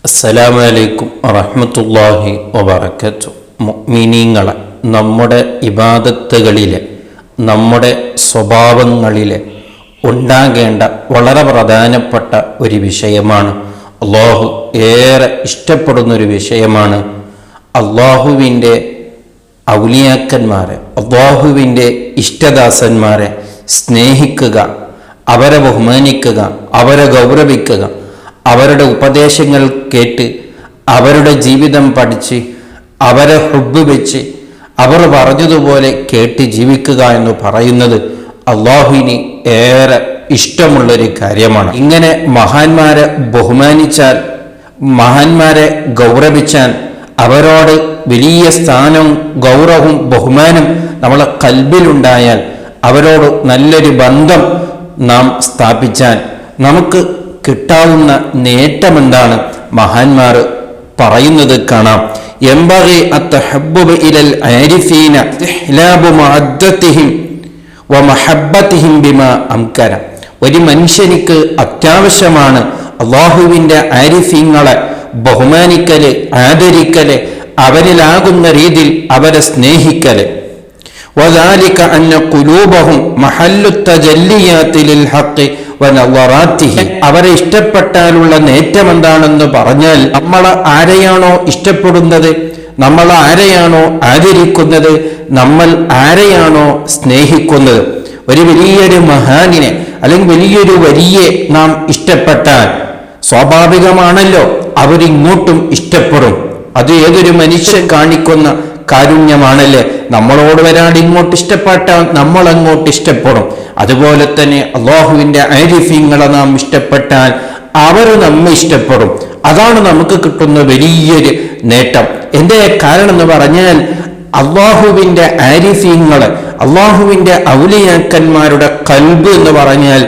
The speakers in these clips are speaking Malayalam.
അസ്സലാമു അലൈക്കും വറഹ്മത്തുള്ളാഹി വബറകാതുഹു. മുഅ്മിനീങ്ങളെ, നമ്മുടെ ഇബാദത്തുകളിലെ, നമ്മുടെ സ്വഭാവങ്ങളിലെ ഉണ്ടാകേണ്ട വളരെ പ്രധാനപ്പെട്ട ഒരു വിഷയമാണ്. അള്ളാഹു ഏറെ ഇഷ്ടപ്പെടുന്നൊരു വിഷയമാണ്. അള്ളാഹുവിൻ്റെ ഔലിയാക്കന്മാരെ, അള്ളാഹുവിൻ്റെ ഇഷ്ടദാസന്മാരെ സ്നേഹിക്കുക, അവരെ ബഹുമാനിക്കുക, അവരെ ഗൗരവിക്കുക, അവരുടെ ഉപദേശങ്ങൾ കേട്ട് അവരുടെ ജീവിതം പഠിച്ച് അവരെ ഹുബ്ബ് വെച്ച് അവർ പറഞ്ഞതുപോലെ കേട്ട് ജീവിക്കുക എന്ന് പറയുന്നത് അള്ളാഹുവിന് ഏറെ ഇഷ്ടമുള്ളൊരു കാര്യമാണ്. ഇങ്ങനെ മഹാന്മാരെ ബഹുമാനിച്ചാൽ, മഹാന്മാരെ ഗൗരവിച്ചാൽ, അവരോട് വലിയ സ്ഥാനവും ഗൗരവവും ബഹുമാനം നമ്മളെ കൽബിലുണ്ടായാൽ, അവരോട് നല്ലൊരു ബന്ധം നാം സ്ഥാപിച്ചാൽ നമുക്ക് കിട്ടാവുന്ന നേട്ടമെന്താണ് മഹാന്മാർ പറയുന്നത് കാണാം. യംബഗി അത്തഹബ്ബുബ ഇലൽ ആരിഫീന ഇഹ്ലാബു മഅദ്ദതിഹിം വമഹബ്ബതിഹിം ബിമാ അംകന. ഒരു മനുഷ്യനിക്ക് അത്യാവശ്യമാണ് അല്ലാഹുവിൻ്റെ ആരിഫീങ്ങളെ ബഹുമാനിക്കല്, ആദരിക്കല്, അവരിലാകുന്ന രീതിയിൽ അവരെ സ്നേഹിക്കല്. വദാലിക അന്ന ഖുലൂബഹും മഹല്ലു തജല്ലിയാതി ലിൽ ഹഖ് വനവറാത്തിഹി. അവരെ ഇഷ്ടപ്പെട്ടാലുള്ള നേട്ടം എന്താണെന്ന് പറഞ്ഞാൽ, നമ്മൾ ആരെയാണോ ഇഷ്ടപ്പെടുന്നത്, നമ്മൾ ആരെയാണോ ആദരിക്കുന്നത്, നമ്മൾ ആരെയാണോ സ്നേഹിക്കുന്നത്, ഒരു വലിയൊരു മഹാനിനെ അല്ലെങ്കിൽ വലിയൊരു വരിയെ നാം ഇഷ്ടപ്പെട്ടാൽ സ്വാഭാവികമാണല്ലോ അവരിങ്ങോട്ടും ഇഷ്ടപ്പെടും. അത് ഏതൊരു മനുഷ്യൻ കാണിക്കുന്ന കാരുണ്യമാണല്ലേ. നമ്മളോട് വരാണ്ട് ഇങ്ങോട്ട് ഇഷ്ടപ്പെട്ടാൽ നമ്മൾ അങ്ങോട്ട് ഇഷ്ടപ്പെടും. അതുപോലെ തന്നെ അള്ളാഹുവിൻ്റെ ആരിഫീങ്ങളെ നാം ഇഷ്ടപ്പെട്ടാൽ അവർ നമ്മെ ഇഷ്ടപ്പെടും. അതാണ് നമുക്ക് കിട്ടുന്ന വലിയൊരു നേട്ടം. എന്തേ കാരണം എന്ന് പറഞ്ഞാൽ, അള്ളാഹുവിൻ്റെ ആരിഫീങ്ങള്, അള്ളാഹുവിൻ്റെ ഔലിയാക്കന്മാരുടെ കൽബ് എന്ന് പറഞ്ഞാൽ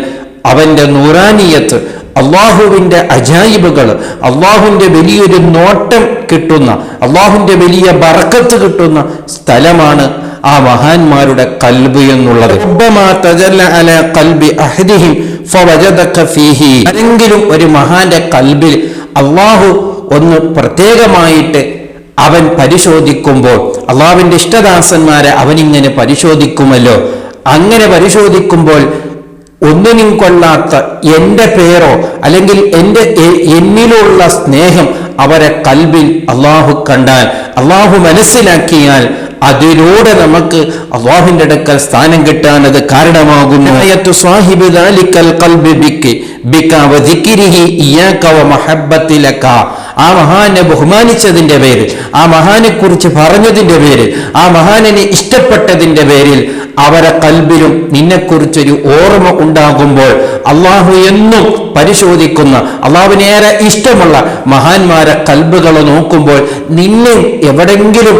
അവൻ്റെ നൂറാനിയത്ത്, അള്ളാഹുവിൻ്റെ അജായിബുകൾ, അള്ളാഹുവിൻ്റെ വലിയൊരു നോട്ടം കിട്ടുന്ന, അള്ളാഹുവിൻ്റെ വലിയ ബർക്കത്ത് കിട്ടുന്ന സ്ഥലമാണ് ആ മഹാന്മാരുടെ കൽബ് എന്നുള്ളത്. ആരെങ്കിലും ഒരു മഹാന്റെ കൽബിൽ അള്ളാഹു ഒന്ന് പ്രത്യേകമായിട്ട് അവൻ പരിശോധിക്കുമ്പോൾ, അള്ളാഹുവിൻ്റെ ഇഷ്ടദാസന്മാരെ അവനിങ്ങനെ പരിശോധിക്കുമല്ലോ. അങ്ങനെ പരിശോധിക്കുമ്പോൾ ഒന്നിനും കൊള്ളാത്ത എൻ്റെ പേരോ അല്ലെങ്കിൽ എന്നിലുള്ള സ്നേഹം അവരെ കൽബിൽ അള്ളാഹു കണ്ടാൽ, അള്ളാഹു മനസ്സിലാക്കിയാൽ, അതിലൂടെ നമുക്ക് അള്ളാഹുവിന്റെ അടുക്കൽ സ്ഥാനം കിട്ടാൻ അത് കാരണമാകുന്നു. ആ മഹാനെ ബഹുമാനിച്ചതിന്റെ പേരിൽ, ആ മഹാനെ കുറിച്ച് പറഞ്ഞതിന്റെ പേരിൽ, ആ മഹാനെ ഇഷ്ടപ്പെട്ടതിന്റെ പേരിൽ അവരെ കൽബിലും നിന്നെക്കുറിച്ചൊരു ഓർമ്മ ഉണ്ടാകുമ്പോൾ, അള്ളാഹു എന്നും പരിശോധിക്കുന്ന, അള്ളാഹുവിനേറെ ഇഷ്ടമുള്ള മഹാന്മാരെ കൽബുകളെ നോക്കുമ്പോൾ നിന്നെ എവിടെങ്കിലും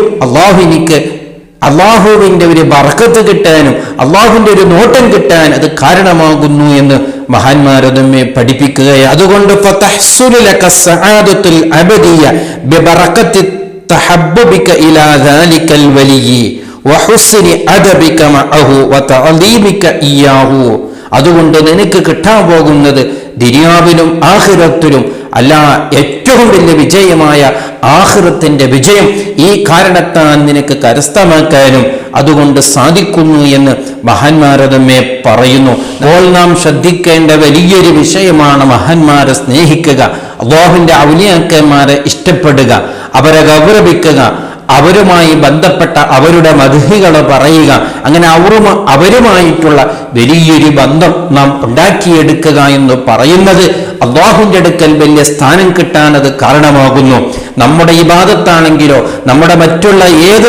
അള്ളാഹുവിൻ്റെ ഒരു ബർക്കത്ത് കിട്ടാനും അള്ളാഹുവിൻ്റെ ഒരു നോട്ടം കിട്ടാൻ അത് കാരണമാകുന്നു എന്ന് മഹാന്മാർ നമ്മെ പഠിപ്പിക്കുകയാണ്. അതുകൊണ്ട് അതുകൊണ്ട് നിനക്ക് കിട്ടാൻ പോകുന്നത് ദുനിയാവിലും ആഖിറത്തിലും അല്ല, ഏറ്റവും വലിയ വിജയമായ ആഖിറത്തിന്റെ വിജയം ഈ കാരണത്താൽ നിനക്ക് കരസ്ഥമാക്കാനും അതുകൊണ്ട് സാധിക്കുന്നു എന്ന് മഹാന്മാർ നമ്മെ പറയുന്നു. അപ്പോൾ നാം ശ്രദ്ധിക്കേണ്ട വലിയൊരു വിഷയമാണ് മഹാന്മാരെ സ്നേഹിക്കുക, അല്ലാഹുവിൻ്റെ ഔലിയാക്കന്മാരെ ഇഷ്ടപ്പെടുക, അവരെ ഗൗരവിക്കുക, അവരുമായി ബന്ധപ്പെട്ട അവരുടെ മദ്ഹികളെ പറയുക. അങ്ങനെ അവരുമായിട്ടുള്ള വലിയൊരു ബന്ധം നാം ഉണ്ടാക്കിയെടുക്കുക എന്ന് പറയുന്നത് അല്ലാഹുവിൻ്റെ അടുക്കൽ വലിയ സ്ഥാനം കിട്ടാൻ അത് കാരണമാകുന്നു. നമ്മുടെ ഇബാദത്താണെങ്കിലോ നമ്മുടെ മറ്റുള്ള ഏത്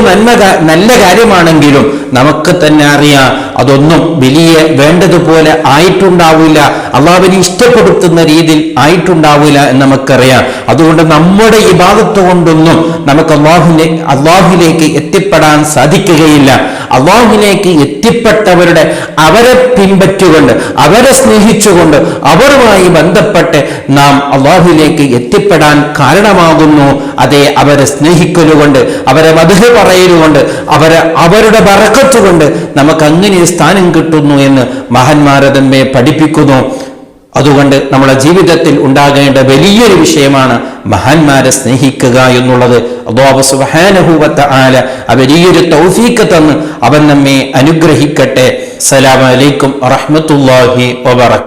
നല്ല കാര്യമാണെങ്കിലും നമുക്ക് തന്നെ അറിയാം, അതൊന്നും വലിയ വേണ്ടതുപോലെ ആയിട്ടുണ്ടാവില്ല, അള്ളാഹുവിനെ ഇഷ്ടപ്പെടുത്തുന്ന രീതിയിൽ ആയിട്ടുണ്ടാവില്ല എന്ന് നമുക്കറിയാം. അതുകൊണ്ട് നമ്മുടെ ഇബാദത്ത് കൊണ്ടൊന്നും നമുക്ക് അള്ളാഹുവിലേക്ക് എത്തിപ്പെടാൻ സാധിക്കുകയില്ല. അള്ളാഹുവിലേക്ക് എത്തിപ്പെട്ടവരുടെ അവരെ പിൻപറ്റുകൊണ്ട്, അവരെ സ്നേഹിച്ചുകൊണ്ട്, അവരുമായി ബന്ധപ്പെട്ട് നാം അള്ളാഹുവിലേക്ക് എത്തിപ്പെടാൻ കാരണമാകുന്നു. അതേ അവരെ സ്നേഹിക്കലുകൊണ്ട്, അവരെ മദ്ഹ് പറയലുകൊണ്ട്, അവരുടെ ബറക്കത്ത് കൊണ്ട് നമുക്ക് അങ്ങനെ സ്ഥാനം കിട്ടുന്നു എന്ന് മഹാന്മാർ നമ്മെ പഠിപ്പിക്കുന്നു. അതുകൊണ്ട് നമ്മുടെ ജീവിതത്തിൽ ഉണ്ടാകേണ്ട വലിയൊരു വിഷയമാണ് മഹാന്മാരെ സ്നേഹിക്കുക എന്നുള്ളത്. അല്ലാഹു സുബ്ഹാനഹു വ തആല വലിയൊരു തൗഫീഖ് തന്ന് അവൻ നമ്മെ അനുഗ്രഹിക്കട്ടെ. അസ്സലാമു അലൈക്കും വറഹ്മത്തുള്ളാഹി വബറകാതുഹു.